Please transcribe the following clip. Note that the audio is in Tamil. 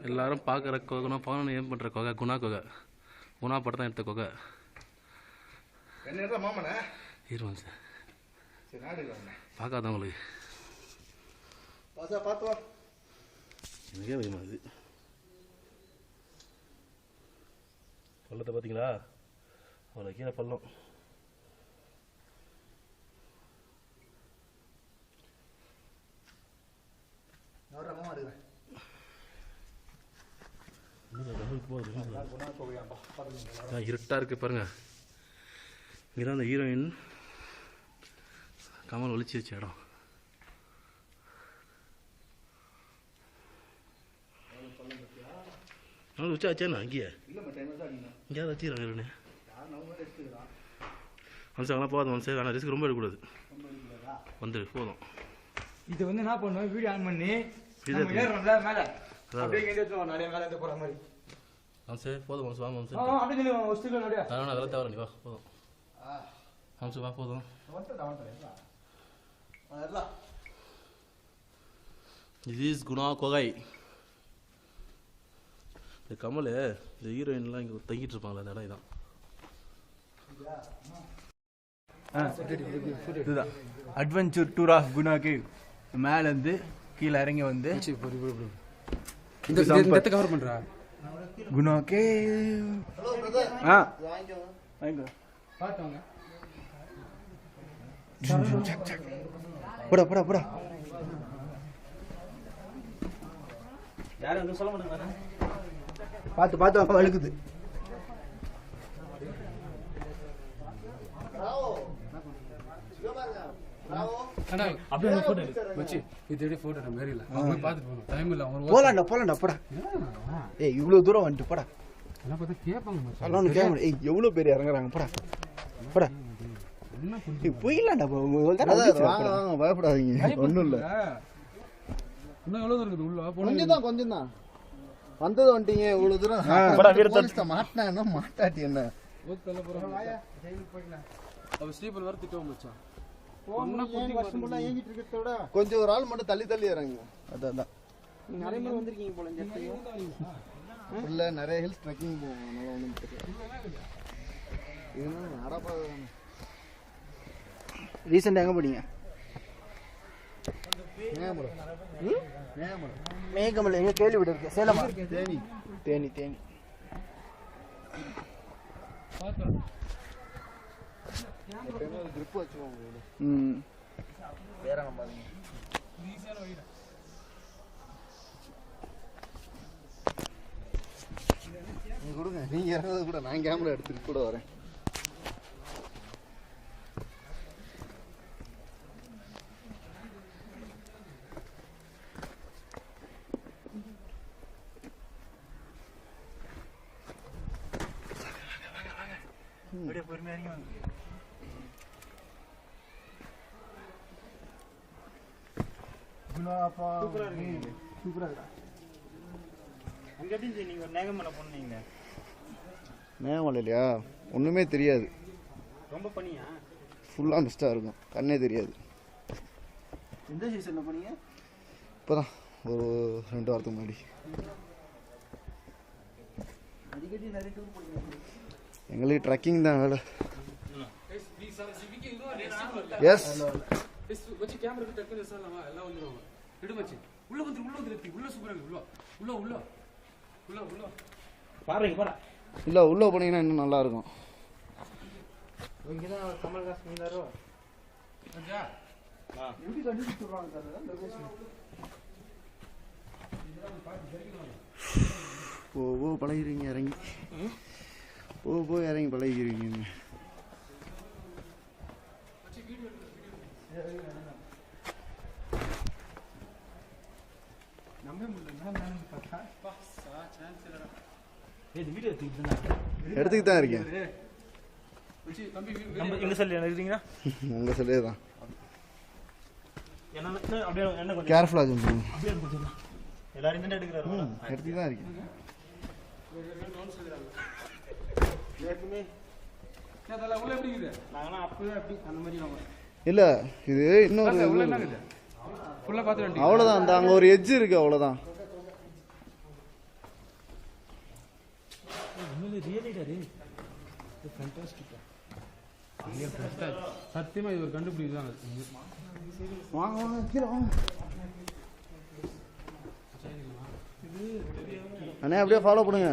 எல்லாரும் பார்க்குற கொகைனா பவன் ஏன் பண்ணுற கொகை குணா கொகை குணா படம் தான் எடுத்த கொகை என்ன மாமனே இருவான் சார் சரி நாடு பார்க்காதவங்களுக்கு பார்த்து வா எனக்கே பயமா அது பள்ளத்தை பார்த்தீங்களா அவ்வளோ கீழே பள்ளம் இருட்டா இருக்கு பாருங்க. இங்கதான் அந்த ஹீரோயின் கமல் ஒளிச்சு வச்ச இடம். வச்சாச்சேண்ணா அங்கேயே இங்கேயாவது வச்சுக்கிறாங்க மனசு ஆனால் போதும் மனசு ஆனால் ரிஸ்க் ரொம்ப எடுக்கக்கூடாது. வந்துடு போதும். இது வந்து என்ன பண்ணுவோம் வீடியோ ஆன் பண்ணி மனசு போதும் மனசு வா மனசு அதெல்லாம் தவறு நீ வா போதும் மனசு வா போதும். இது இஸ் குணா கொகை. இந்த கமல் இந்த ஹீரோயின்லாம் இங்கே தங்கிட்டு இருப்பாங்களே அந்த இடம் இதான். இதுதான் adventure tour of Guna cave. மேலேருந்து கீழே இறங்கி வந்து இந்த கவர் பண்ணுறா குணா கேவ். ஆ வாங்கிக்கோ பார்த்தோங்க. போடா போடா போடா. யாரும் வந்து சொல்ல மாட்டாங்க. பார்த்து பார்த்து அப்பா வழுக்குது. போலாண்டா போடா. ஏய் இவ்வளவு தூரம் வந்துட்டு போடா. ஏய் எவ்வளவு பேர் இறங்குறாங்க போடா போடா. போயிடலாண்டா பயப்படாதீங்க ஒன்றும் இல்லை. இன்னும் எவ்வளோ இருக்குது உள்ள கொஞ்சம் தான் வந்தது வந்துட்டீங்க இவ்வளவு தூரம் மாட்டினா மாட்டாட்டி என்ன ஸ்ரீபல் வர திட்டம் வச்சான். கொஞ்சம் ஒரு ஆள் மட்டும் தள்ளி தள்ளி இறங்குங்க. அதான் நிறைய பேர் வந்திருக்கீங்க போல இந்த இல்ல நிறைய ஹில்ஸ் ட்ரெக்கிங் போவோம். அதனால ஒன்றும் தெரியல. ரீசெண்டாக எங்கே போனீங்க? மேகமலை எங்கே கேள்விப்பட்டு இருக்கு? சேலமா? தேனி தேனி தேனி. ட்ரிப் வச்சுக்கோங்க. நீங்க கொடுங்க. நீங்க இறங்குறது கூட நான் கேமரா எடுத்துட்டு கூட வரேன். பொறுமையா மேகமலையா ஒண்ணுமே தெரியாது. ரொம்ப பண்ணியா ஃபுல்லா மிஸ்டா இருக்கும். கண்ணே தெரியாது. எந்த சீசன்ல போனீங்க? இப்போதான் ஒரு 2 வாரத்துக்கு முன்னாடி. அடிக்கடி நிறைய டூர் போனீங்க. எங்களுக்கு ட்ரெக்கிங் தான் வேலை. எஸ் வச்சு கேமரா டக்குனு சொல்லலாமா எல்லாம் வந்துருவாங்க. விடு மச்சி உள்ள வந்து உள்ள சூப்பரா இருக்கு. உள்ள உள்ள உள்ள உள்ள உள்ள பாருங்க போடா. இல்ல உள்ள போனீங்கன்னா இன்னும் நல்லா இருக்கும். இங்க தான் கமல்ஹாசன் இருந்தாரோ. அஞ்சா எப்படி கண்டுபிடிச்சு சொல்றாங்க சார் லொகேஷன்? ஓ பழகிறீங்க இறங்கி. போ இறங்கி பழகிறீங்க. எடுத்துக்கிட்டு தான் இருக்கேன். எங்க சொல்லி எடுக்கிறீங்களா? உங்க சொல்லே தான். கேர்ஃபுல்லா சொல்லுங்க. எல்லாரும் தான் எடுக்கிறாரு. எடுத்துக்கிட்டு தான் இருக்கேன். உள்ள எப்படி இருக்குது? நாங்களாம் அப்பவே அப்படி அந்த மாதிரி வாங்க. இல்ல இது இன்னொரு ஃபுல்லா பார்த்து அவ்வளவுதான். அந்த அங்க ஒரு எட்ஜ் இருக்கு அவ்வளவுதான். சத்தியமா இது ஒரு கண்டுபிடிக்குதான். வாங்க வாங்க கீழே வாங்க அண்ணே, அப்படியே ஃபாலோ பண்ணுங்க.